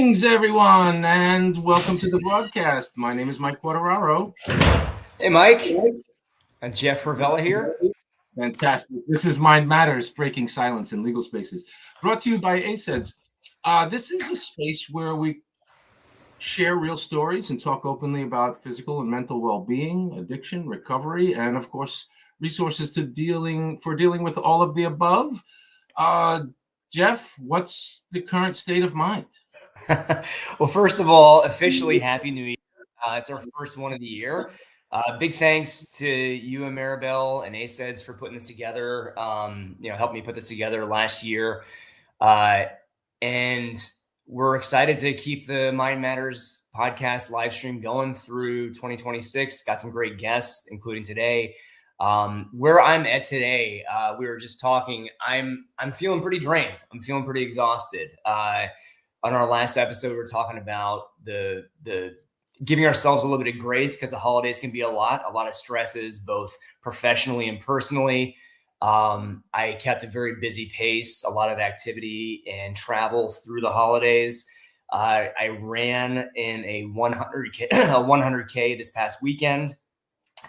Greetings, everyone, and welcome to the broadcast. My name is Mike Quateraro. Hey, Mike. And Jeff Ravella here. Fantastic. This is Mind Matters, Breaking Silence in Legal Spaces, brought to you by ACEDS. This is a space where we share real stories and talk openly about physical and mental well-being, addiction, recovery, and, of course, resources for dealing with all of the above. Jeff, what's the current state of mind? Well, first of all, officially Happy New Year. It's our first one of the year. Big thanks to you and Maribel and ACEDS for putting this together. Helped me put this together last year. And we're excited to keep the Mind Matters podcast live stream going through 2026. Got some great guests, including today. Where I'm at today, we were just talking. I'm feeling pretty drained. I'm feeling pretty exhausted. On our last episode, we were talking about the giving ourselves a little bit of grace because the holidays can be a lot of stresses, both professionally and personally. I kept a very busy pace, a lot of activity and travel through the holidays. I ran in a 100K this past weekend.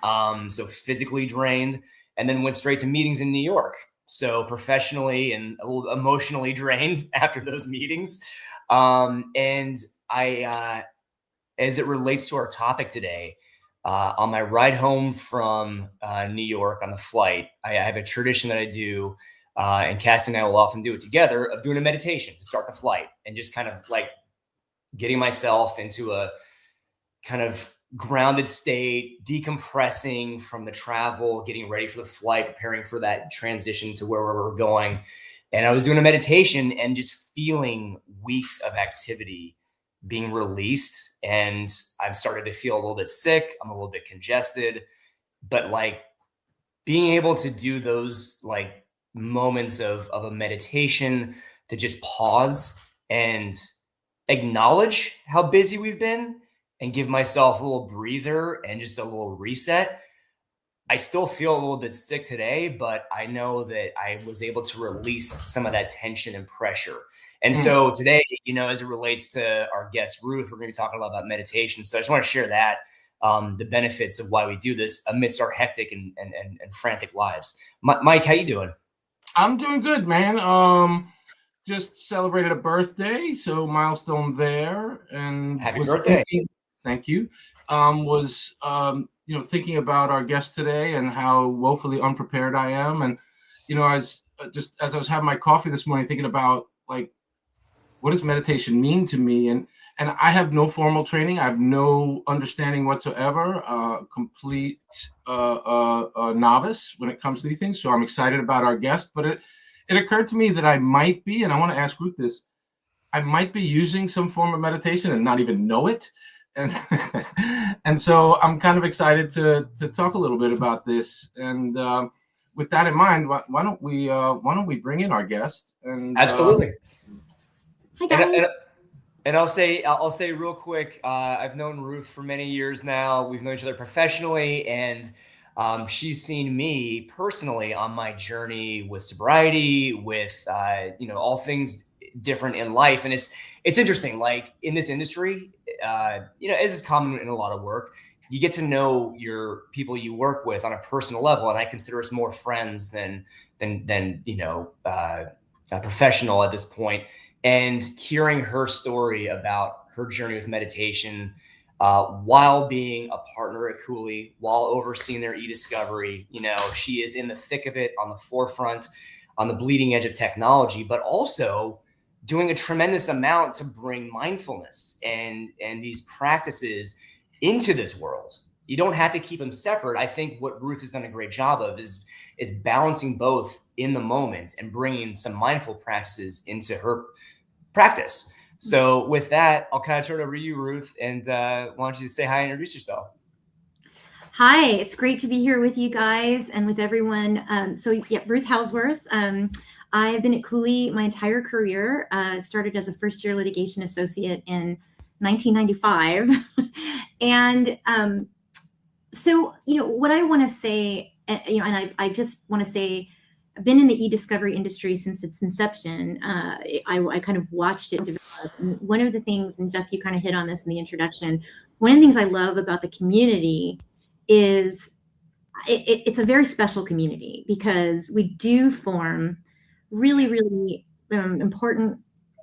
So physically drained, and then went straight to meetings in New York. So professionally and a little emotionally drained after those meetings. And I, as it relates to our topic today, on my ride home from New York on the flight, I have a tradition that I do, and Cassie and I will often do it together, of doing a meditation to start the flight and just kind of like getting myself into a kind of grounded state, decompressing from the travel, getting ready for the flight, preparing for that transition to where we're going. And I was doing a meditation and just feeling weeks of activity being released. And I've started to feel a little bit sick. I'm a little bit congested, but like being able to do those like moments of a meditation to just pause and acknowledge how busy we've been and give myself a little breather and just a little reset. I still feel a little bit sick today, but I know that I was able to release some of that tension and pressure. And so today, as it relates to our guest, Ruth, we're going to be talking a lot about meditation. So I just want to share that, the benefits of why we do this amidst our hectic and frantic lives. Mike, how you doing? I'm doing good, man. Just celebrated a birthday, so milestone there. And Happy birthday. Thank you. Thinking about our guest today and how woefully unprepared I am. And, as I was having my coffee this morning, thinking about like, what does meditation mean to me? And I have no formal training. I have no understanding whatsoever, complete novice when it comes to these things. So I'm excited about our guest, but it occurred to me that I might be, and I want to ask Ruth this, I might be using some form of meditation and not even know it. And so I'm kind of excited to talk a little bit about this. And with that in mind, why don't we bring in our guest? And absolutely. Hi guys. And I'll say real quick, I've known Ruth for many years now. We've known each other professionally, and she's seen me personally on my journey with sobriety, with all things different in life. And it's interesting, like in this industry, as is common in a lot of work, you get to know your people you work with on a personal level. And I consider us more friends than a professional at this point. And hearing her story about her journey with meditation, while being a partner at Cooley, while overseeing their e-discovery, she is in the thick of it, on the forefront, on the bleeding edge of technology, but also doing a tremendous amount to bring mindfulness and these practices into this world. You don't have to keep them separate. I think what Ruth has done a great job of is balancing both in the moment and bringing some mindful practices into her practice. So with that, I'll kind of turn it over to you, Ruth, and why don't you say hi and introduce yourself? Hi, it's great to be here with you guys and with everyone. Ruth Hauswirth. I've been at Cooley my entire career. Started as a first-year litigation associate in 1995. And what I want to say, and I just want to say been in the e-discovery industry since its inception. I kind of watched it develop. And one of the things, and Jeff, you kind of hit on this in the introduction, one of the things I love about the community is it's a very special community, because we do form really, really important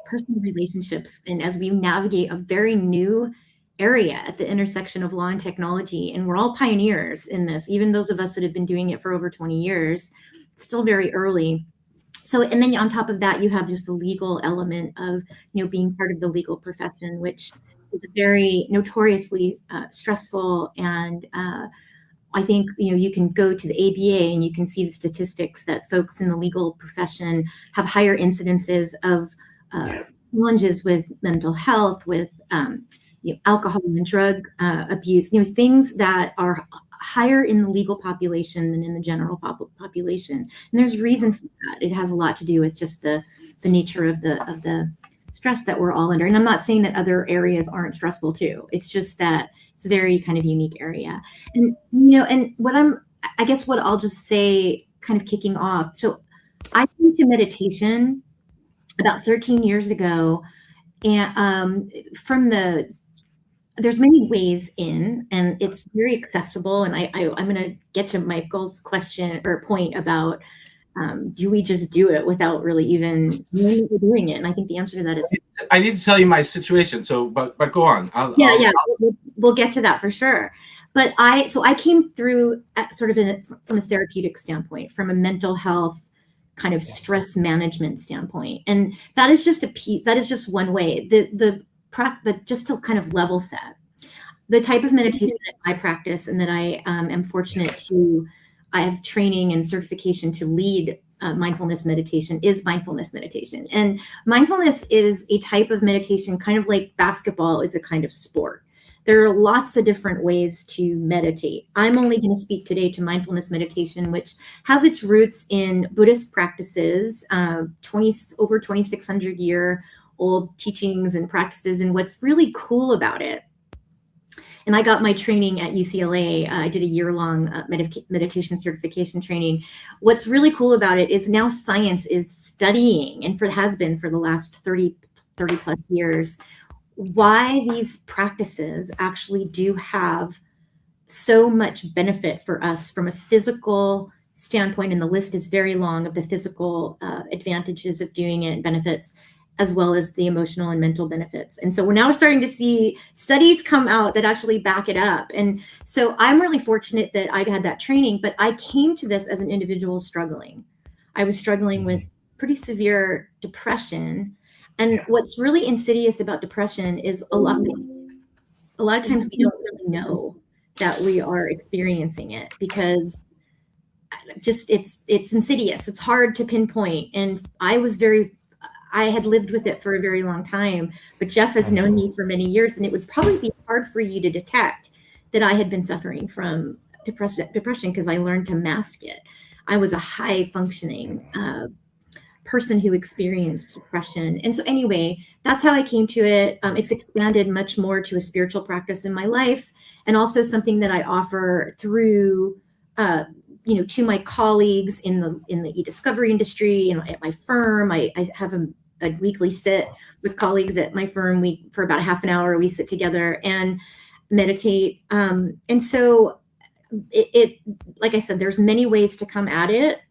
personal relationships. And as we navigate a very new area at the intersection of law and technology, and we're all pioneers in this, even those of us that have been doing it for over 20 years, still very early. So, and then on top of that, you have just the legal element of, being part of the legal profession, which is very notoriously stressful. And I think, you can go to the ABA and you can see the statistics that folks in the legal profession have higher incidences of challenges with mental health, with alcohol and drug abuse, things that are higher in the legal population than in the general population. And there's reason for that. It has a lot to do with just the nature of the stress that we're all under. And I'm not saying that other areas aren't stressful too. It's just that it's a very kind of unique area. And, and what I'll just say, kind of kicking off. So I came to meditation about 13 years ago, and there's many ways in, and it's very accessible. And I'm going to get to Michael's question or point about, do we just do it without really even knowing that we're doing it? And I think the answer to that is, I need to tell you my situation. So, but go on. We'll get to that for sure. But I came through sort of from a therapeutic standpoint, from a mental health kind of stress management standpoint. And that is just a piece, that is just one way. Just to kind of level set, the type of meditation that I practice and that I am fortunate to, I have training and certification to lead mindfulness meditation is mindfulness meditation. And mindfulness is a type of meditation, kind of like basketball is a kind of sport. There are lots of different ways to meditate. I'm only going to speak today to mindfulness meditation, which has its roots in Buddhist practices, over 2,600 year old teachings and practices. And what's really cool about it, and I got my training at UCLA, I did a year-long meditation certification training. What's really cool about it is now science is studying, and has been for the last 30 plus years, why these practices actually do have so much benefit for us from a physical standpoint. And the list is very long of the physical advantages of doing it and benefits, as well as the emotional and mental benefits. And so we're now starting to see studies come out that actually back it up. And so I'm really fortunate that I had that training, but I came to this as an individual struggling. I was struggling with pretty severe depression. And what's really insidious about depression is a lot of times we don't really know that we are experiencing it, because just it's insidious. It's hard to pinpoint. And I had lived with it for a very long time, but Jeff has known me for many years, and it would probably be hard for you to detect that I had been suffering from depression, because I learned to mask it. I was a high functioning person who experienced depression. And so anyway, that's how I came to it. It's expanded much more to a spiritual practice in my life, and also something that I offer through, to my colleagues in the e-discovery industry and at my firm. I have a weekly sit with colleagues at my firm. For about a half an hour, we sit together and meditate. And so it, like I said, there's many ways to come at it,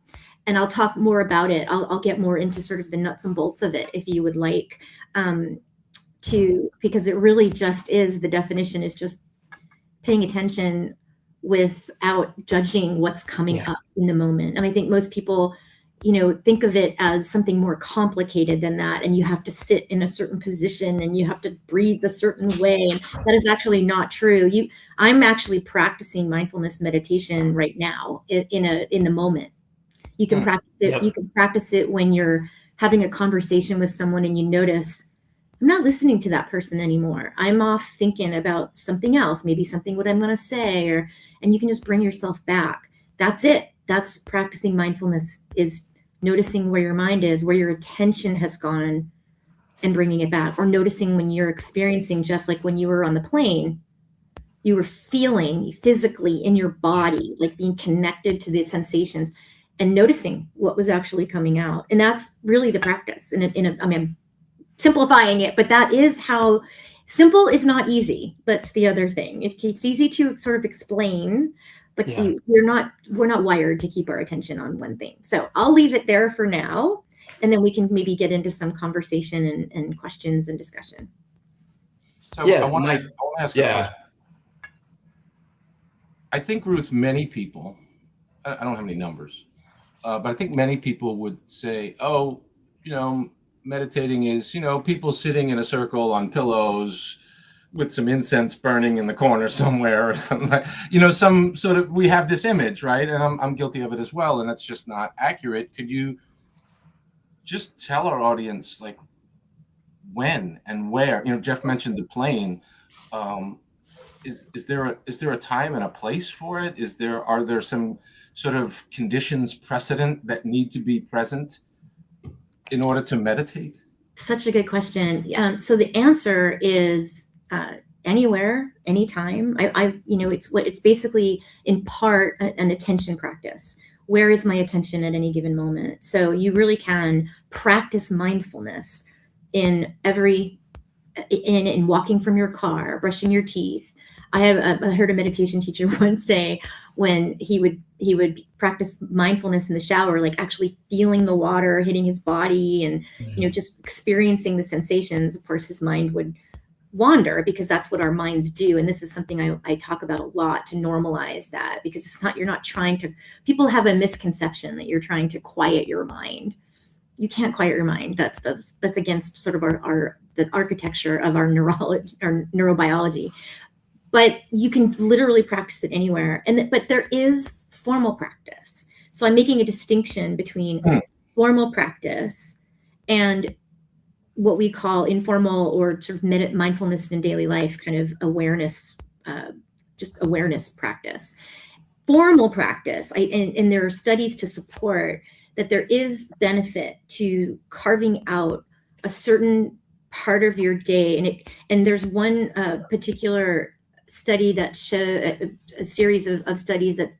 and I'll talk more about it. I'll get more into sort of the nuts and bolts of it if you would like, because it really just is, the definition is just paying attention without judging what's coming up in the moment. And I think most people, think of it as something more complicated than that. And you have to sit in a certain position and you have to breathe a certain way. And that is actually not true. I'm actually practicing mindfulness meditation right now in the moment. You can practice it. Yep. You can practice it when you're having a conversation with someone and you notice, I'm not listening to that person anymore. I'm off thinking about something else, maybe something what I'm going to say, and you can just bring yourself back. That's it. That's practicing mindfulness, is noticing where your mind is, where your attention has gone, and bringing it back. Or noticing when you're experiencing, Jeff, like when you were on the plane, you were feeling physically in your body, like being connected to the sensations. and noticing what was actually coming out. And that's really the practice. I mean, I'm simplifying it, but that is how. Simple is not easy. That's the other thing. It's easy to sort of explain, but we're not wired to keep our attention on one thing. So I'll leave it there for now, and then we can maybe get into some conversation and questions and discussion. So I want to ask a question. I think, Ruth, many people, I don't have any numbers, but I think many people would say, oh, meditating is, people sitting in a circle on pillows with some incense burning in the corner somewhere or something like, some sort of, we have this image, right? And I'm guilty of it as well. And that's just not accurate. Could you just tell our audience, like, when and where? Jeff mentioned the plane. Is there a time and a place for it? Are there some sort of conditions precedent that need to be present in order to meditate? Such a good question. So the answer is anywhere, anytime. It's basically in part an attention practice. Where is my attention at any given moment? So you really can practice mindfulness in walking from your car, brushing your teeth. I heard a meditation teacher once say when he would practice mindfulness in the shower, like actually feeling the water hitting his body and, just experiencing the sensations. Of course, his mind would wander because that's what our minds do. And this is something I talk about a lot to normalize that, because you're not trying to, people have a misconception that you're trying to quiet your mind. You can't quiet your mind. That's against sort of the architecture of our neurobiology. But you can literally practice it anywhere. But there is formal practice. So I'm making a distinction between formal practice and what we call informal or sort of mindfulness in daily life kind of awareness, just awareness practice. Formal practice, and there are studies to support that there is benefit to carving out a certain part of your day. And there's one particular study that a series of studies that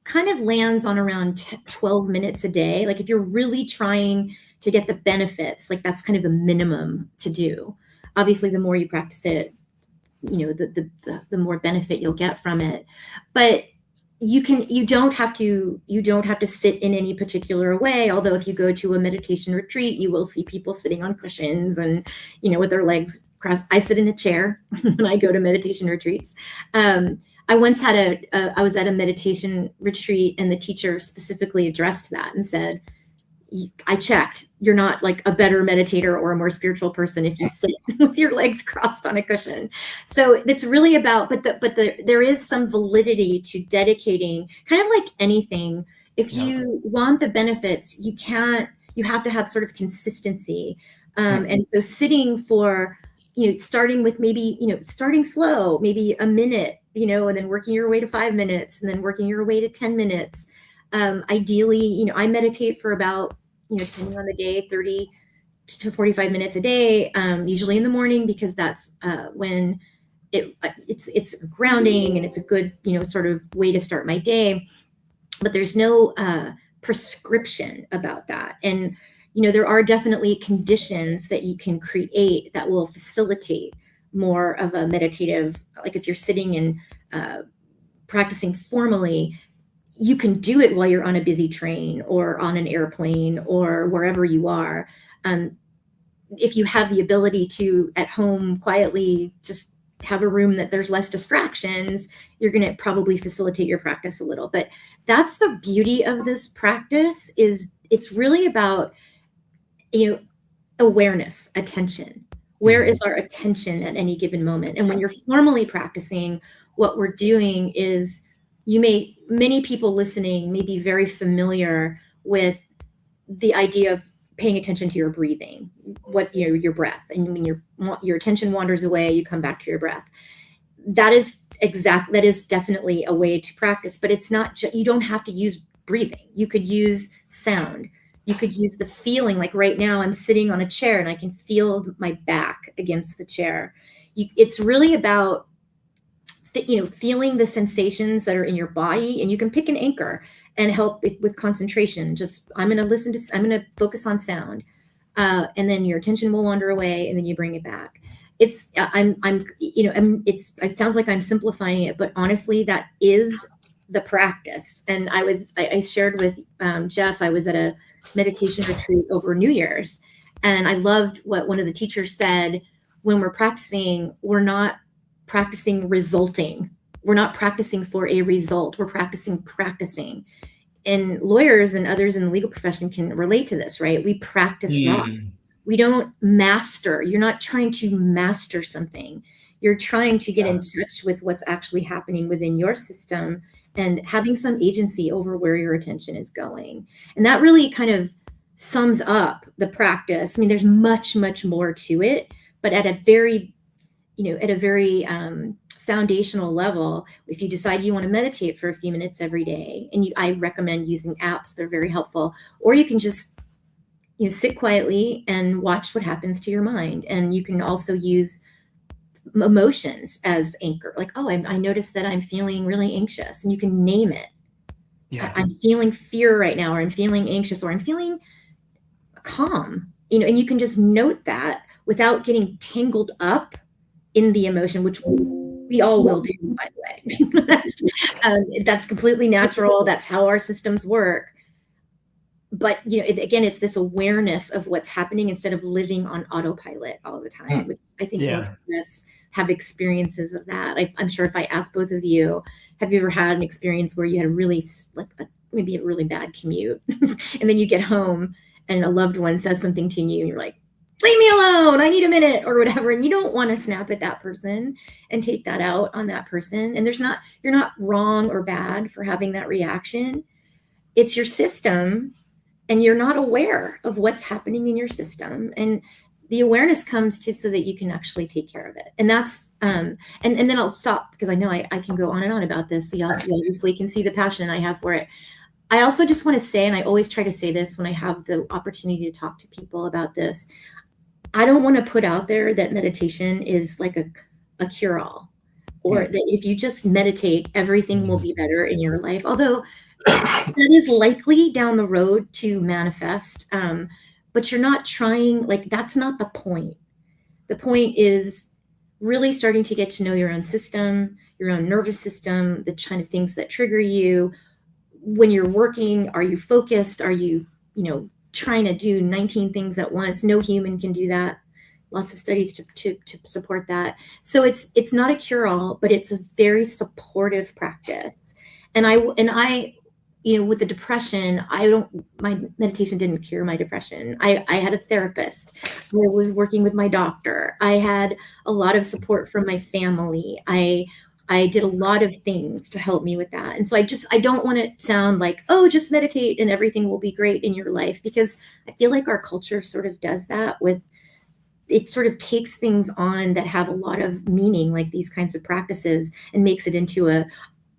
kind of lands on around 12 minutes a day. Like if you're really trying to get the benefits, like that's kind of a minimum to do. Obviously, the more you practice it, the more benefit you'll get from it. But you don't have to sit in any particular way. Although if you go to a meditation retreat, you will see people sitting on cushions and, with their legs crossed. I sit in a chair when I go to meditation retreats. I once I was at a meditation retreat, and the teacher specifically addressed that and said, I checked, you're not like a better meditator or a more spiritual person if you sit with your legs crossed on a cushion. So it's really about, there is some validity to dedicating, kind of like anything. If you want the benefits, you have to have sort of consistency. And so sitting for, starting with maybe, starting slow, maybe a minute, and then working your way to 5 minutes, and then working your way to 10 minutes. Ideally, I meditate for about, depending on the day, 30 to 45 minutes a day, usually in the morning, because that's when it's grounding and it's a good, sort of way to start my day. But there's no prescription about that. And, there are definitely conditions that you can create that will facilitate more of a meditative, like if you're sitting and practicing formally, you can do it while you're on a busy train or on an airplane or wherever you are. If you have the ability to, at home, quietly just have a room that there's less distractions, you're going to probably facilitate your practice a little. But that's the beauty of this practice, is it's really about, awareness, attention. Where is our attention at any given moment? And when you're formally practicing, what we're doing is, many people listening may be very familiar with the idea of paying attention to your breathing, your breath. And when your attention wanders away, you come back to your breath. That is definitely a way to practice, but it's not, you don't have to use breathing. You could use sound. You could use the feeling, like right now I'm sitting on a chair and I can feel my back against the chair. It's really about, feeling the sensations that are in your body, and you can pick an anchor. and help with concentration. Just, I'm going to focus on sound. And then your attention will wander away and then you bring it back. It sounds like I'm simplifying it, but honestly, that is the practice. And I shared with Jeff, I was at a meditation retreat over New Year's, and I loved what one of the teachers said. When we're practicing, we're not practicing resulting. We're not practicing for a result. We're practicing. And lawyers and others in the legal profession can relate to this, right? We practice law. We don't master. You're not trying to master something. You're trying to get in touch with what's actually happening within your system and having some agency over where your attention is going. And that really kind of sums up the practice. I mean, there's much, much more to it, but at a very foundational level, if you decide you want to meditate for a few minutes every day, and I recommend using apps, they're very helpful, or you can just sit quietly and watch what happens to your mind. And you can also use emotions as anchor, like, oh, I noticed that I'm feeling really anxious, and you can name it. Yeah. I'm feeling fear right now, or I'm feeling anxious, or I'm feeling calm, and you can just note that without getting tangled up in the emotion, which we all will do, by the way. That's completely natural. That's how our systems work. But, again, it's this awareness of what's happening instead of living on autopilot all the time, which I think most of us have experiences of that. I'm sure if I ask both of you, have you ever had an experience where you had maybe a really bad commute and then you get home and a loved one says something to you and you're like, leave me alone, I need a minute, or whatever. And you don't want to snap at that person and take that out on that person. And you're not wrong or bad for having that reaction. It's your system, and you're not aware of what's happening in your system. And the awareness comes so that you can actually take care of it. And that's, and then I'll stop, because I know I can go on and on about this. So you obviously can see the passion I have for it. I also just want to say, and I always try to say this when I have the opportunity to talk to people about this, I don't want to put out there that meditation is like a cure-all, or that if you just meditate, everything will be better in your life. Although that is likely down the road to manifest, but you're not trying, that's not the point. The point is really starting to get to know your own system, your own nervous system, the kind of things that trigger you. When you're working, are you focused? Are you, trying to do 19 things at once? No human can do that. Lots of studies to support that. So it's not a cure-all, but it's a very supportive practice. And I, with the depression, my meditation didn't cure my depression. I had a therapist. I was working with my doctor. I had a lot of support from my family. I did a lot of things to help me with that. And so I don't want to sound like, oh, just meditate and everything will be great in your life, because I feel like our culture sort of does that it sort of takes things on that have a lot of meaning, like these kinds of practices, and makes it into a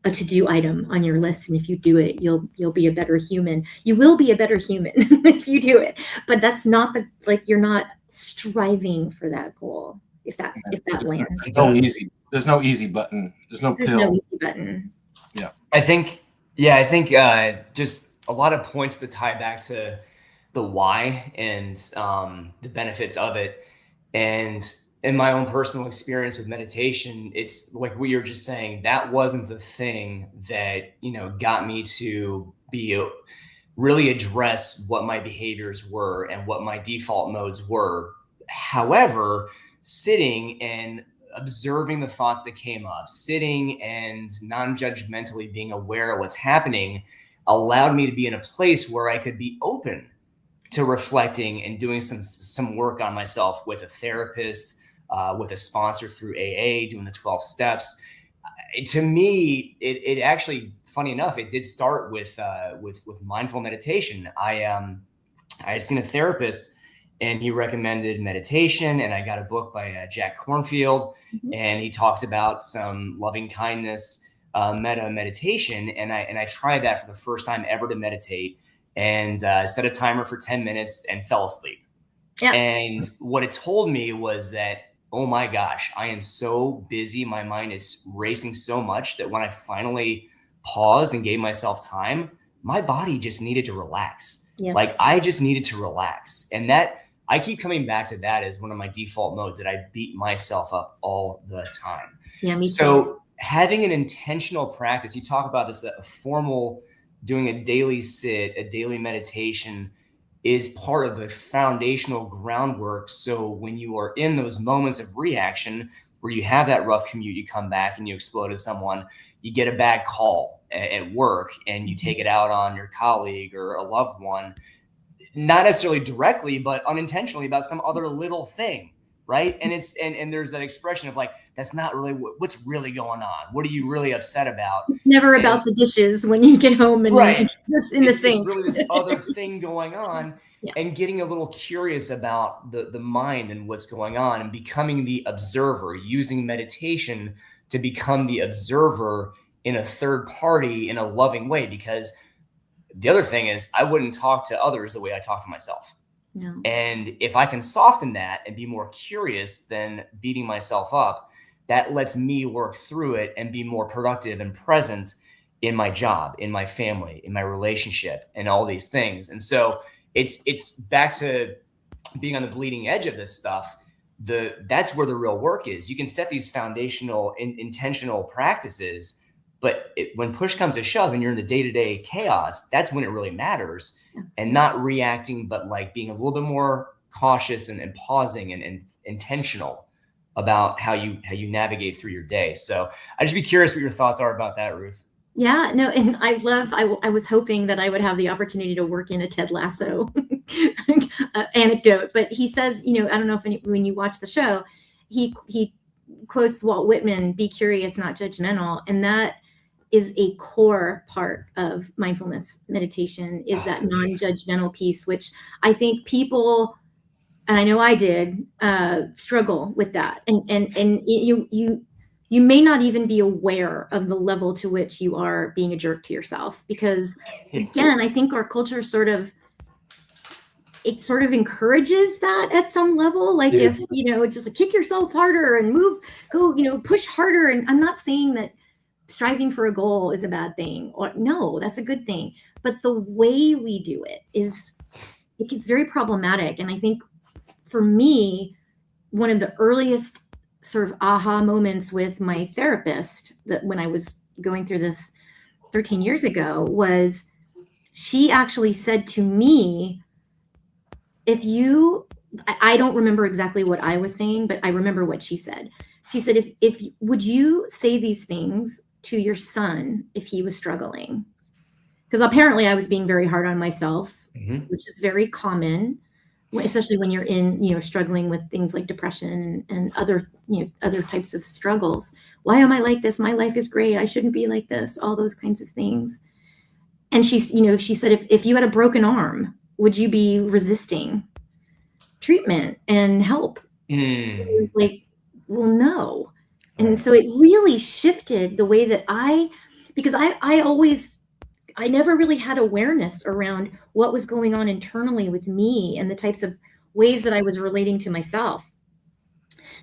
to-do item on your list. And if you do it, you'll be a better human. You will be a better human if you do it. But that's not you're not striving for that goal. If that lands. There's no easy button. There's no easy button. Yeah. I think just a lot of points to tie back to the why and the benefits of it. And in my own personal experience with meditation, it's like what you're just saying, that wasn't the thing that, got me to really address what my behaviors were and what my default modes were. However, sitting and observing the thoughts that came up, sitting and non-judgmentally being aware of what's happening allowed me to be in a place where I could be open to reflecting and doing some work on myself with a therapist, with a sponsor through AA, doing the 12 steps. To me, it actually, funny enough, it did start with mindful meditation. I had seen a therapist and he recommended meditation, and I got a book by Jack Kornfield, and he talks about some loving kindness meditation, and I tried that for the first time ever to meditate, and set a timer for 10 minutes and fell asleep. Yeah. And what it told me was that, oh my gosh, I am so busy. My mind is racing so much that when I finally paused and gave myself time, my body just needed to relax. Yeah. Like I just needed to relax. And that I keep coming back to that as one of my default modes, that I beat myself up all the time. Yeah, me too. So having an intentional practice, you talk about this, a formal, doing a daily sit, a daily meditation is part of the foundational groundwork. So when you are in those moments of reaction where you have that rough commute, you come back and you explode at someone, you get a bad call at work and you take it out on your colleague or a loved one, not necessarily directly, but unintentionally about some other little thing. Right. And it's, and there's that expression of like, that's not really what's really going on. What are you really upset about? It's never about the dishes when you get home and right. in the sink. It's really this other thing going on. Yeah. And getting a little curious about the mind and what's going on, and becoming the observer, using meditation to become the observer in a third party in a loving way. Because the other thing is, I wouldn't talk to others the way I talk to myself. No. And if I can soften that and be more curious than beating myself up, that lets me work through it and be more productive and present in my job, in my family, in my relationship, and all these things. And so it's back to being on the bleeding edge of this stuff. That's where the real work is. You can set these foundational intentional practices, but when push comes to shove and you're in the day-to-day chaos, that's when it really matters. Yes. And not reacting, but like being a little bit more cautious and pausing and intentional about how you navigate through your day. So I'd just be curious what your thoughts are about that, Ruth. Yeah, no, and I was hoping that I would have the opportunity to work in a Ted Lasso anecdote, but he says, I don't know if when you watch the show, he quotes Walt Whitman, "Be curious, not judgmental," and that is a core part of mindfulness meditation, is that non-judgmental piece, which I think people, and I know I did, struggle with that. And you may not even be aware of the level to which you are being a jerk to yourself, because again, I think our culture sort of encourages that at some level. Like if, just like kick yourself harder and go, push harder. And I'm not saying that striving for a goal is a bad thing, or no, that's a good thing. But the way we do it gets very problematic. And I think for me, one of the earliest sort of aha moments with my therapist, that when I was going through this 13 years ago, was she actually said to me, I don't remember exactly what I was saying, but I remember what she said. She said, if would you say these things to your son if he was struggling? Because apparently I was being very hard on myself, which is very common, especially when you're in, struggling with things like depression and other types of struggles. Why am I like this? My life is great. I shouldn't be like this. All those kinds of things. And she said, if you had a broken arm, would you be resisting treatment and help? It was like, well, no. And so it really shifted the way that because I never really had awareness around what was going on internally with me and the types of ways that I was relating to myself.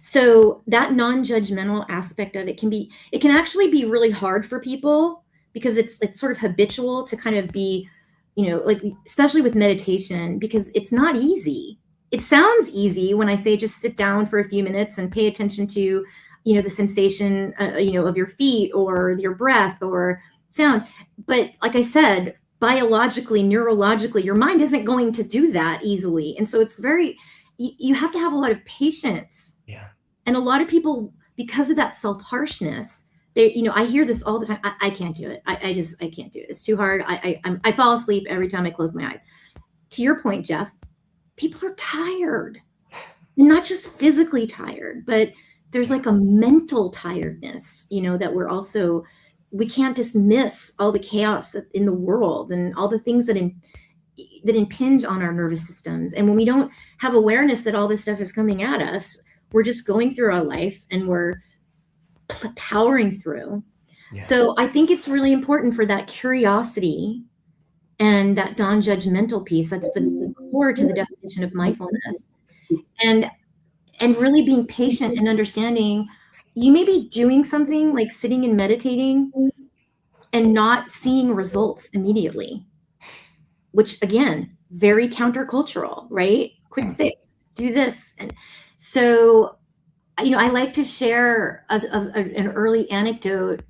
So that non-judgmental aspect of it can actually be really hard for people, because it's sort of habitual to kind of be, like, especially with meditation, because it's not easy. It sounds easy when I say just sit down for a few minutes and pay attention to, the sensation, of your feet or your breath or sound. But like I said, biologically, neurologically, your mind isn't going to do that easily. And so it's you have to have a lot of patience. Yeah. And a lot of people, because of that self-harshness, I hear this all the time. I can't do it. I can't do it. It's too hard. I fall asleep every time I close my eyes. To your point, Jeff, people are tired, and not just physically tired, but there's like a mental tiredness, that we can't dismiss all the chaos in the world and all the things that impinge on our nervous systems. And when we don't have awareness that all this stuff is coming at us, we're just going through our life and we're powering through. Yeah. So I think it's really important for that curiosity and that non-judgmental piece. That's the core to the definition of mindfulness. And really being patient and understanding, you may be doing something like sitting and meditating, and not seeing results immediately, which again, very countercultural, right? Quick fix, do this. And so, I like to share an early anecdote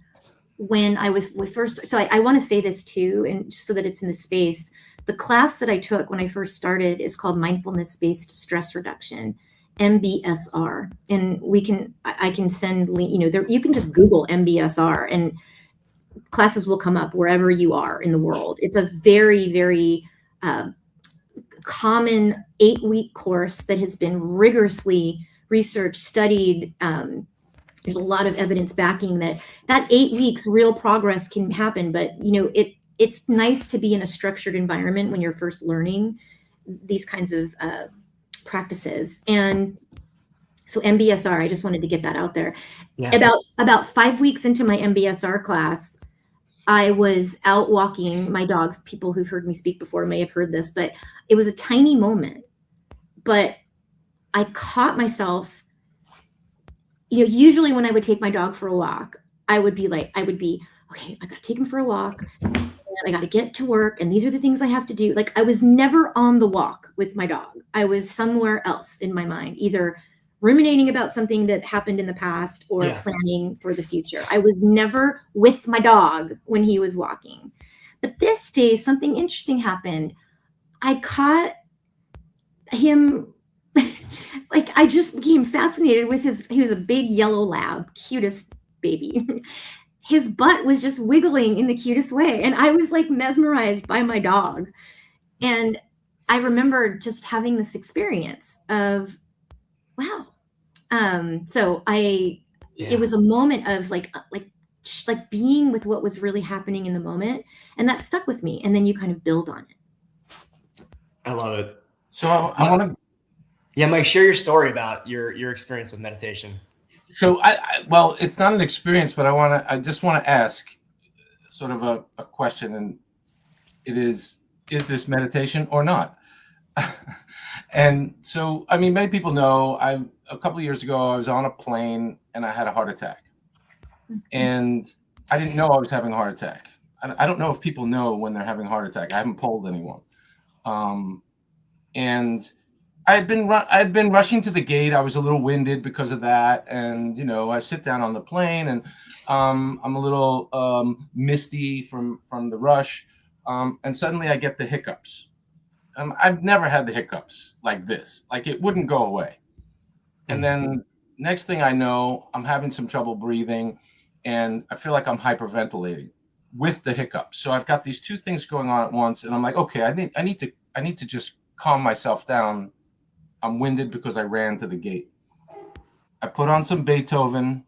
when I was first. So I want to say this too, and so that it's in the space. The class that I took when I first started is called Mindfulness-Based Stress Reduction, MBSR. And I can send, you can just Google MBSR and classes will come up wherever you are in the world. It's a very, very common 8-week course that has been rigorously researched, studied. There's a lot of evidence backing that 8 weeks, real progress can happen. But, it's nice to be in a structured environment when you're first learning these kinds of practices. And so MBSR, I just wanted to get that out there. Yeah. About 5 weeks into my MBSR class, I was out walking my dogs. People who've heard me speak before may have heard this, but it was a tiny moment. But I caught myself, usually when I would take my dog for a walk, I would be, okay, I got to take him for a walk. I got to get to work. And these are the things I have to do. Like, I was never on the walk with my dog. I was somewhere else in my mind, either ruminating about something that happened in the past or planning for the future. I was never with my dog when he was walking. But this day, something interesting happened. I caught him, I just became fascinated with he was a big yellow lab, cutest baby. His butt was just wiggling in the cutest way. And I was mesmerized by my dog. And I remember just having this experience of, wow. So it was a moment of being with what was really happening in the moment. And that stuck with me. And then you kind of build on it. I love it. So I want to. Yeah, Mike, share your story about your experience with meditation. So well, it's not an experience, but I just want to ask sort of a question, and it is this meditation or not? And so, many people know a couple of years ago, I was on a plane and I had a heart attack, and I didn't know I was having a heart attack. I don't know if people know when they're having a heart attack. I haven't polled anyone. And I had been rushing to the gate. I was a little winded because of that. And, I sit down on the plane and I'm a little misty from the rush. And suddenly I get the hiccups. I've never had the hiccups like this. It wouldn't go away. And then next thing I know, I'm having some trouble breathing and I feel like I'm hyperventilating with the hiccups. So I've got these two things going on at once. And I'm like, okay, I need to just calm myself down. I'm winded because I ran to the gate. I put on some Beethoven.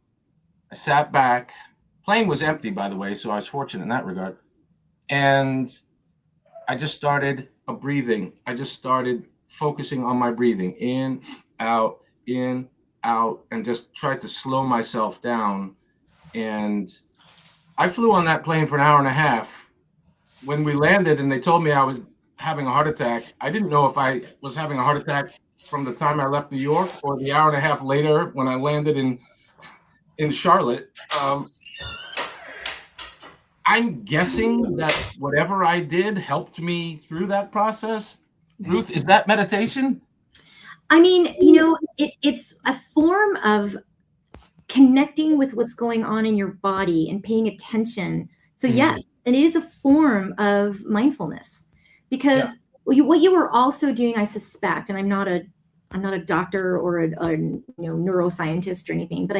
I sat back. Plane was empty, by the way, so I was fortunate in that regard. And I just started breathing. I just started focusing on my breathing, in, out, and just tried to slow myself down. And I flew on that plane for an hour and a half. When we landed and they told me I was having a heart attack, I didn't know if I was having a heart attack from the time I left New York or the hour and a half later when I landed in Charlotte. I'm guessing that whatever I did helped me through that process. Ruth, is that meditation? It's a form of connecting with what's going on in your body and paying attention. So yes, it is a form of mindfulness, because what you were also doing, I suspect, and I'm not a doctor or a neuroscientist or anything, but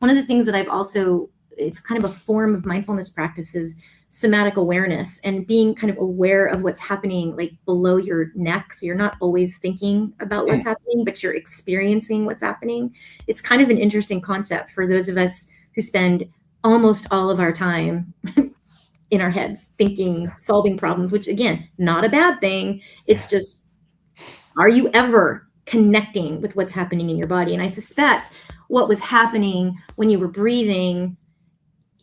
one of the things that I've also, it's kind of a form of mindfulness practice, is somatic awareness and being kind of aware of what's happening below your neck. So you're not always thinking about what's happening, but you're experiencing what's happening. It's kind of an interesting concept for those of us who spend almost all of our time in our heads thinking, solving problems, which again, not a bad thing. It's just, are you ever connecting with what's happening in your body? And I suspect what was happening when you were breathing,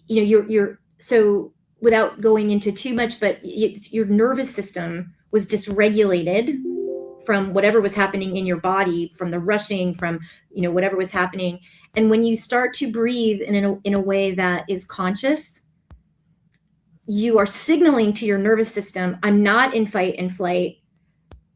you're so, without going into too much, but your nervous system was dysregulated from whatever was happening in your body, from the rushing, from whatever was happening. And when you start to breathe in a way that is conscious, you are signaling to your nervous system, I'm not in fight and flight.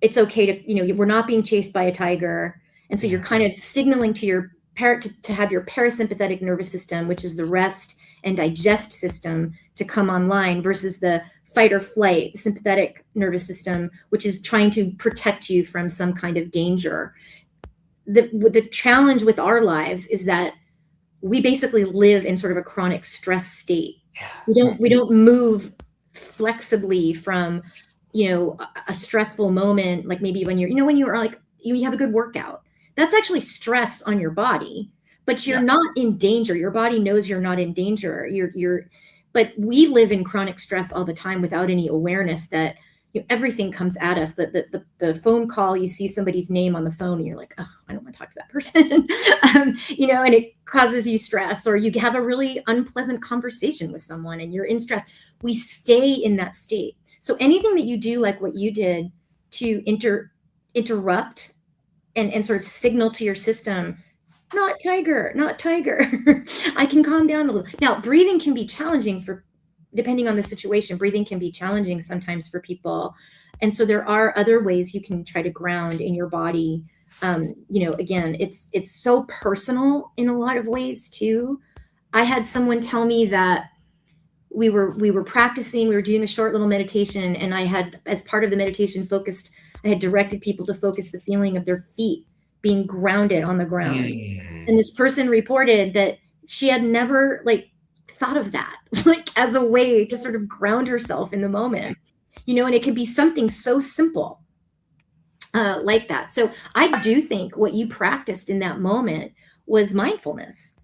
It's okay to, we're not being chased by a tiger. And so you're kind of signaling to your to have your parasympathetic nervous system, which is the rest and digest system, to come online, versus the fight or flight, the sympathetic nervous system, which is trying to protect you from some kind of danger. The challenge with our lives is that we basically live in sort of a chronic stress state. We don't move flexibly from, a stressful moment, like maybe when you're like, you have a good workout. That's actually stress on your body, but you're not in danger. Your body knows you're not in danger. But we live in chronic stress all the time without any awareness that everything comes at us. The phone call, you see somebody's name on the phone and you're like, oh, I don't want to talk to that person, and it causes you stress, or you have a really unpleasant conversation with someone and you're in stress. We stay in that state. So anything that you do, like what you did, to interrupt and sort of signal to your system, not tiger, I can calm down a little. Now, breathing can be challenging depending on the situation. Breathing can be challenging sometimes for people. And so there are other ways you can try to ground in your body. Again, it's so personal in a lot of ways too. I had someone tell me that we were practicing, we were doing a short little meditation, and I had, as part of the meditation, I had directed people to focus the feeling of their feet being grounded on the ground. And this person reported that she had never thought of that as a way to sort of ground herself in the moment, and it could be something so simple like that. So I do think what you practiced in that moment was mindfulness.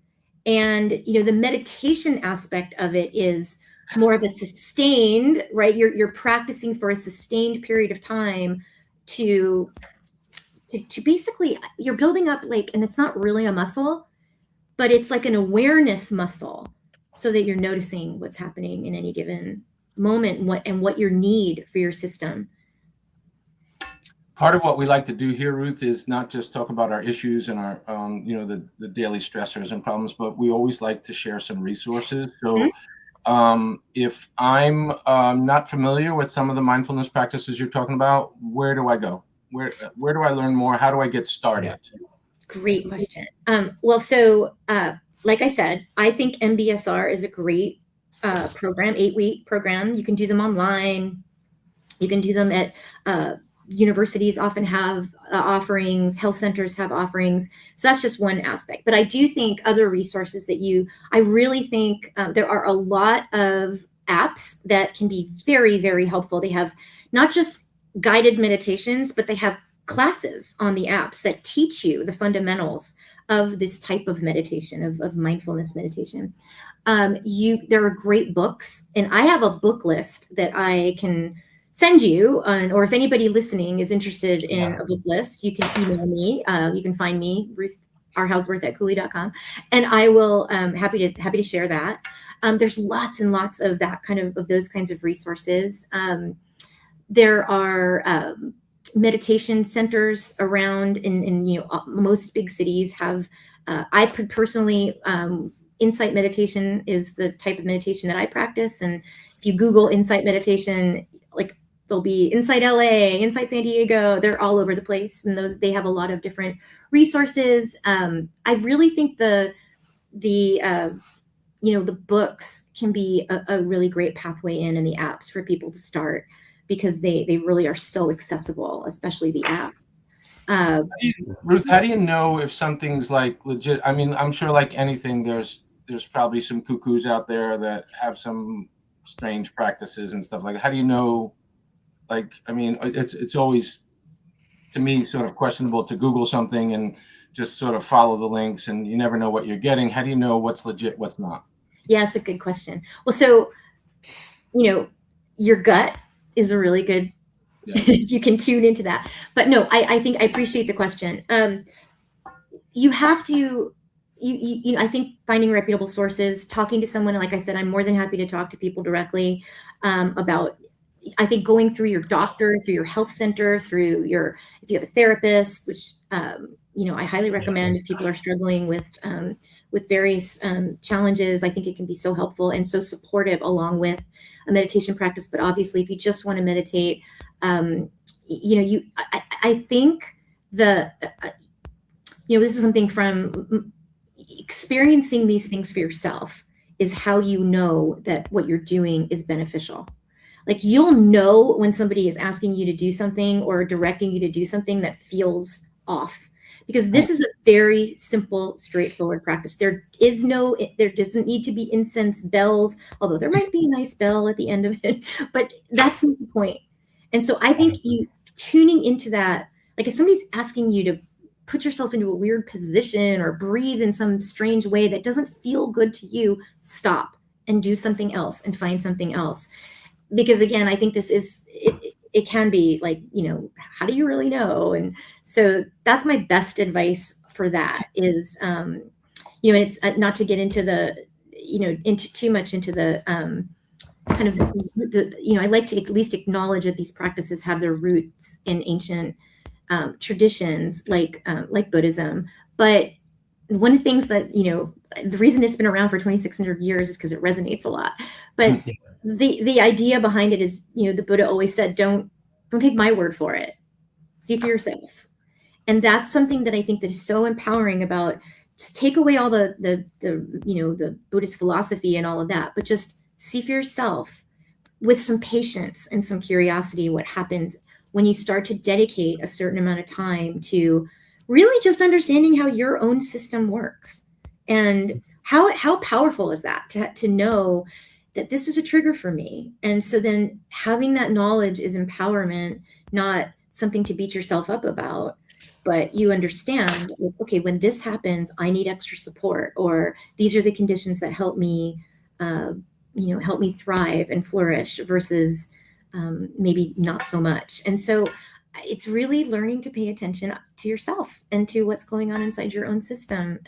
And, the meditation aspect of it is more of a sustained, right? You're practicing for a sustained period of time to basically, you're building up and it's not really a muscle, but it's like an awareness muscle, so that you're noticing what's happening in any given moment and what your need for your system. Part of what we like to do here, Ruth, is not just talk about our issues and our, the daily stressors and problems, but we always like to share some resources. So if I'm not familiar with some of the mindfulness practices you're talking about, where do I go? Where do I learn more? How do I get started? Great question. Like I said, I think MBSR is a great program, 8-week program. You can do them online. You can do them at universities often have offerings, health centers have offerings. So that's just one aspect. But I do think other resources I really think there are a lot of apps that can be very, very helpful. They have not just guided meditations, but they have classes on the apps that teach you the fundamentals of this type of meditation, of mindfulness meditation. There are great books, and I have a book list that I can send you, or if anybody listening is interested in a book list, you can email me. You can find me, Ruth Hauswirth at Cooley.com, and I will happy to share that. There's lots and lots of that of those kinds of resources. There are meditation centers around in most big cities have. I personally, insight meditation is the type of meditation that I practice, and if you Google insight meditation, there'll be Insight LA, Insight San Diego. They're all over the place, and they have a lot of different resources. I really think the books can be a really great pathway in, and the apps for people to start, because they really are so accessible, especially the apps. Ruth, how do you know if something's legit? I mean, I'm sure like anything, there's probably some cuckoos out there that have some strange practices and stuff like that. How do you know? It's always, to me, sort of questionable to Google something and just sort of follow the links, and you never know what you're getting. How do you know what's legit, what's not? Yeah, it's a good question. Well, so, your gut is a really good, you can tune into that. But no, I think I appreciate the question. You have to, I think finding reputable sources, talking to someone, like I said, I'm more than happy to talk to people directly about, I think going through your doctor, through your health center, if you have a therapist, which, I highly recommend if people are struggling with with various challenges. I think it can be so helpful and so supportive along with a meditation practice. But obviously, if you just want to meditate, I think this is something from experiencing these things for yourself is how you know that what you're doing is beneficial. Like you'll know when somebody is asking you to do something or directing you to do something that feels off, because this is a very simple, straightforward practice. There doesn't need to be incense, bells, although there might be a nice bell at the end of it, but that's not the point. And so I think you tuning into that, like if somebody's asking you to put yourself into a weird position or breathe in some strange way that doesn't feel good to you, stop and do something else and find something else. Because again, I think it can be like, how do you really know? And so that's my best advice for that is, and it's not to get into into too much into the kind of I like to at least acknowledge that these practices have their roots in ancient traditions like Buddhism. But one of the things that, the reason it's been around for 2,600 years is because it resonates a lot. But the idea behind it is, the Buddha always said, don't take my word for it. See for yourself. And that's something that I think that is so empowering about just take away all the Buddhist philosophy and all of that, but just see for yourself with some patience and some curiosity what happens when you start to dedicate a certain amount of time to really just understanding how your own system works. And how powerful is that to know that this is a trigger for me. And so then having that knowledge is empowerment, not something to beat yourself up about, but you understand, okay, when this happens, I need extra support, or these are the conditions that help me, help me thrive and flourish versus maybe not so much. And so it's really learning to pay attention to yourself and to what's going on inside your own system.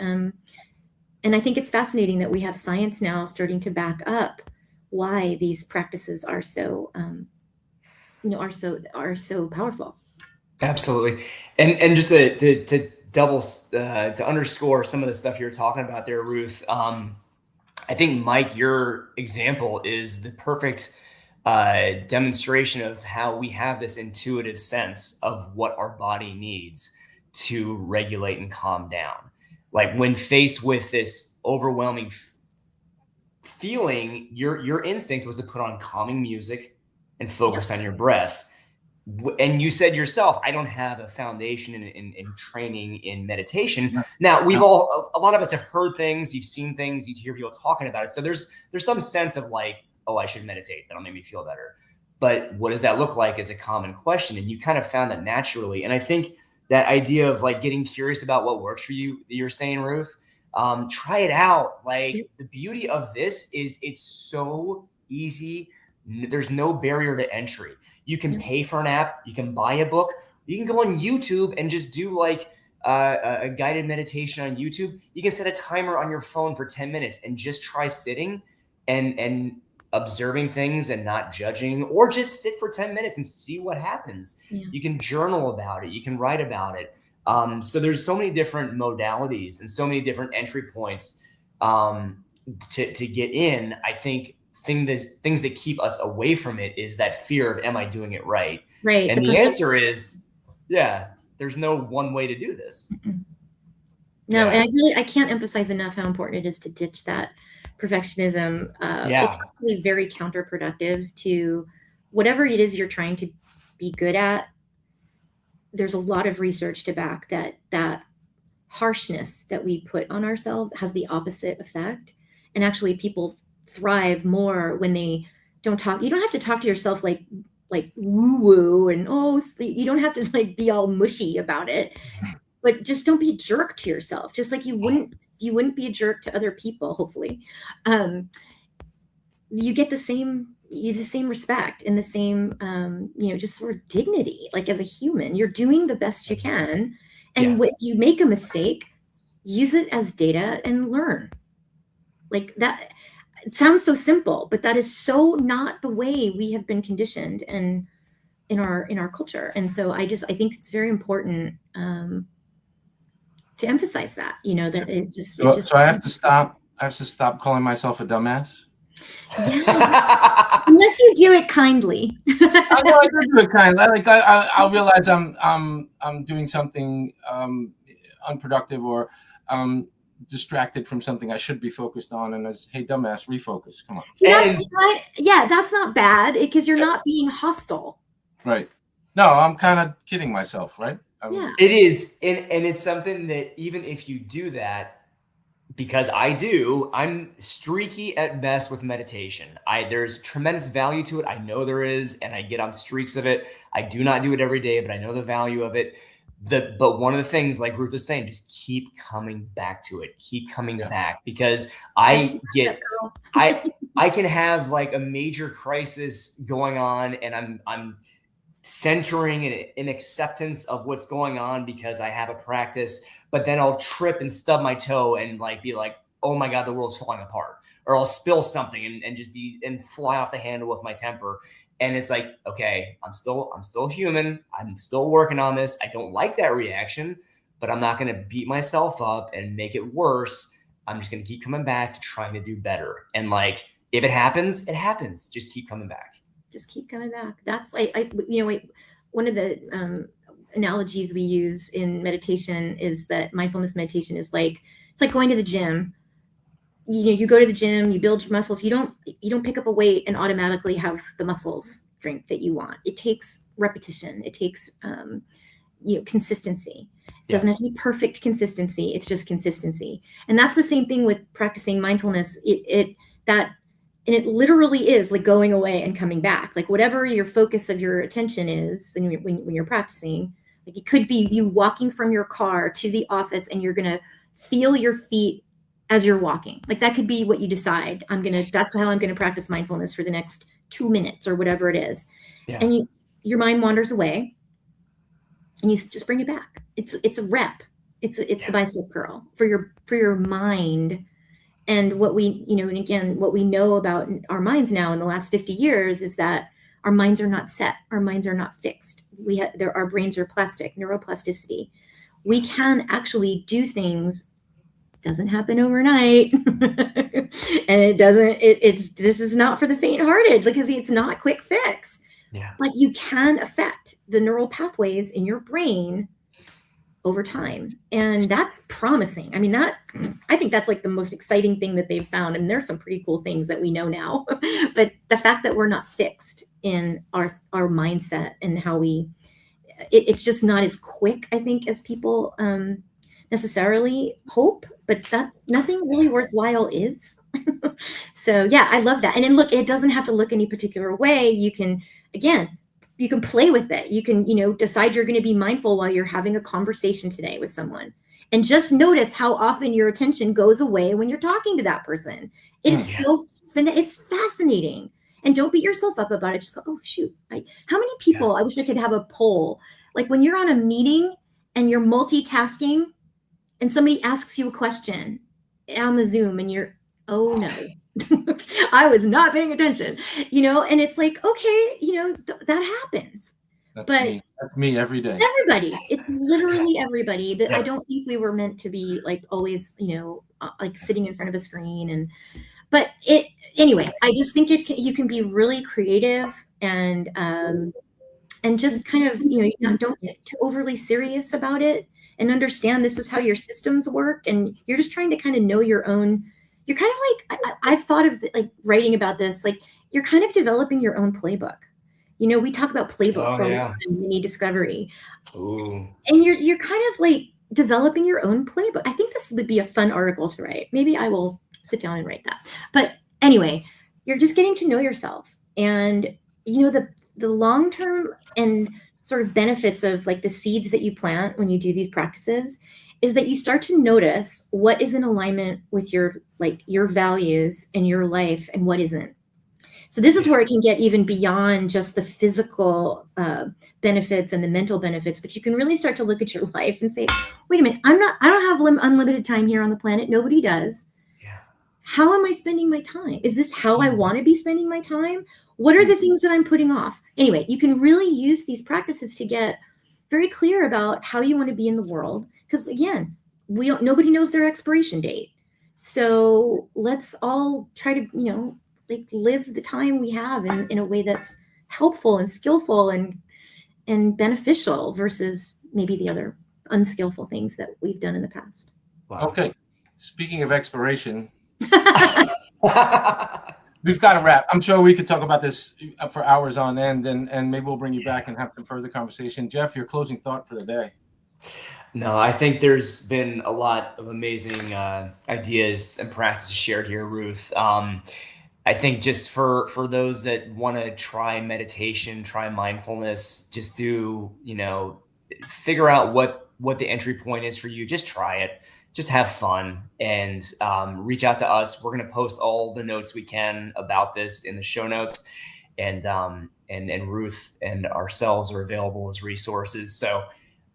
And I think it's fascinating that we have science now starting to back up why these practices are so, are so powerful. Absolutely. And just to double, to underscore some of the stuff you're talking about there, Ruth, I think, Mike, your example is the perfect demonstration of how we have this intuitive sense of what our body needs to regulate and calm down. Like when faced with this overwhelming feeling, your instinct was to put on calming music and focus on your breath. And you said yourself, I don't have a foundation in training in meditation. Now, a lot of us have heard things, you've seen things, you hear people talking about it. So there's some sense of like, oh, I should meditate. That'll make me feel better. But what does that look like is a common question. And you kind of found that naturally. And I think that idea of like getting curious about what works for you, you're saying, Ruth, try it out. Like the beauty of this is it's so easy. There's no barrier to entry. You can pay for an app. You can buy a book. You can go on YouTube and just do like a guided meditation on YouTube. You can set a timer on your phone for 10 minutes and just try sitting and observing things and not judging, or just sit for 10 minutes and see what happens. Yeah. You can journal about it. You can write about it. So there's so many different modalities and so many different entry points to get in. I think things that keep us away from it is that fear of, am I doing it right? Right. And the answer is, there's no one way to do this. No, and I can't emphasize enough how important it is to ditch that perfectionism. It's actually very counterproductive to whatever it is you're trying to be good at. There's a lot of research to back that harshness that we put on ourselves has the opposite effect. And actually people thrive more when they don't talk. You don't have to talk to yourself like woo woo and you don't have to like be all mushy about it, but just don't be a jerk to yourself. Just like you wouldn't be a jerk to other people. Hopefully, you get the same respect and the same just sort of dignity. Like as a human, you're doing the best you can, and if you make a mistake, use it as data and learn. Like that. It sounds so simple, but that is so not the way we have been conditioned and in our culture. And so I think it's very important to emphasize that, that it just, So I have to stop. I have to stop calling myself a dumbass. yeah. Unless you do it kindly. I know I do it kind of like I'll realize I'm doing something unproductive or distracted from something I should be focused on, and as hey dumbass, refocus. Come on. See, that's not bad because you're not being hostile. Right. No, I'm kind of kidding myself, right? Yeah. It is, and it's something that even if you do that, because I'm streaky at best with meditation. There's tremendous value to it. I know there is, and I get on streaks of it. I do not do it every day, but I know the value of it. But one of the things, like Ruth was saying, just keep coming back to it. Keep coming back, because I can have like a major crisis going on, and I'm centering in acceptance of what's going on because I have a practice, but then I'll trip and stub my toe and like be like, oh my God, the world's falling apart. Or I'll spill something and just fly off the handle with my temper. And it's like, okay, I'm still human. I'm still working on this. I don't like that reaction, but I'm not going to beat myself up and make it worse. I'm just going to keep coming back to trying to do better. And like, if it happens, it happens. Just keep coming back. Just keep coming back. That's one of the analogies we use in meditation is that mindfulness meditation is like, it's like going to the gym. You go to the gym, you build your muscles. You don't pick up a weight and automatically have the muscles strength that you want. It takes repetition. It takes consistency. It doesn't have to be perfect consistency. It's just consistency. And that's the same thing with practicing mindfulness. And it literally is like going away and coming back. Like whatever your focus of your attention is, and when you're practicing, like it could be you walking from your car to the office and you're going to feel your feet as you're walking. Like that could be what you decide. That's how I'm going to practice mindfulness for the next 2 minutes or whatever it is. Yeah. And your mind wanders away and you just bring it back. It's a rep. It's the bicep curl for your mind. And what we, and again, what we know about our minds now in the last 50 years is that our minds are not set. Our minds are not fixed. Our brains are plastic, neuroplasticity. We can actually do things. Doesn't happen overnight. And this is not for the faint-hearted because it's not quick fix. Yeah. But you can affect the neural pathways in your brain over time. And that's promising. I mean, I think that's like the most exciting thing that they've found. And there's some pretty cool things that we know now, but the fact that we're not fixed in our mindset and how it's just not as quick, I think, as people necessarily hope, but that's nothing really worthwhile is. So yeah, I love that. And then look, it doesn't have to look any particular way. You can play with it. You can, decide you're going to be mindful while you're having a conversation today with someone, and just notice how often your attention goes away when you're talking to that person. It is it's fascinating. And don't beat yourself up about it. Just go, oh shoot. How many people, I wish I could have a poll. Like when you're on a meeting and you're multitasking and somebody asks you a question on the Zoom and you're, oh no, I was not paying attention, and it's like, okay, that happens. That's me every day. Everybody. It's literally everybody. That I don't think we were meant to be like always, like sitting in front of a screen but anyway, I just think you can be really creative and just kind of, don't get too overly serious about it and understand this is how your systems work. And you're just trying to kind of know your own. You're kind of like, I've thought of like writing about this, like you're kind of developing your own playbook. We talk about playbook and mini discovery. Ooh. And you're kind of like developing your own playbook. I think this would be a fun article to write. Maybe I will sit down and write that. But anyway, you're just getting to know yourself. And, the long-term and sort of benefits of like the seeds that you plant when you do these practices is that you start to notice what is in alignment with your values and your life and what isn't. So this is where it can get even beyond just the physical benefits and the mental benefits, but you can really start to look at your life and say, wait a minute, I don't have unlimited time here on the planet. Nobody does. Yeah. How am I spending my time? Is this how I want to be spending my time? What are the things that I'm putting off? Anyway, you can really use these practices to get very clear about how you want to be in the world. Because again, nobody knows their expiration date. So let's all try to, like live the time we have in a way that's helpful and skillful and beneficial versus maybe the other unskillful things that we've done in the past. Wow. Okay. Speaking of expiration, we've got to wrap. I'm sure we could talk about this for hours on end, and maybe we'll bring you back and have some further conversation. Jeff, your closing thought for the day. No, I think there's been a lot of amazing ideas and practices shared here, Ruth. I think just for those that want to try meditation, try mindfulness, just do, figure out what the entry point is for you. Just try it. Just have fun and reach out to us. We're going to post all the notes we can about this in the show notes, and Ruth and ourselves are available as resources. So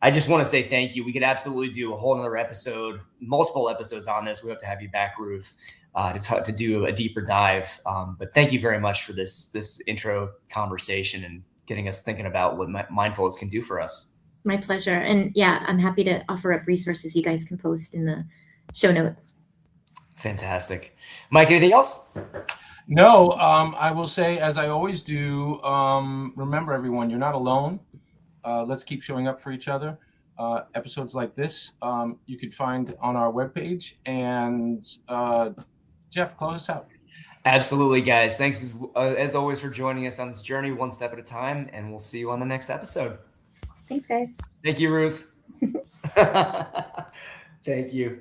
I just want to say thank you. We could absolutely do a whole another episode, multiple episodes on this. We hope to have you back, Ruth, to do a deeper dive. But thank you very much for this intro conversation and getting us thinking about what mindfulness can do for us. My pleasure. And yeah, I'm happy to offer up resources you guys can post in the show notes. Fantastic. Mike, anything else? No, I will say, as I always do, remember, everyone, you're not alone. Let's keep showing up for each other. Episodes like this, you could find on our webpage. And Jeff, close us out. Absolutely, guys. Thanks as always for joining us on this journey, one step at a time. And we'll see you on the next episode. Thanks, guys. Thank you, Ruth. Thank you.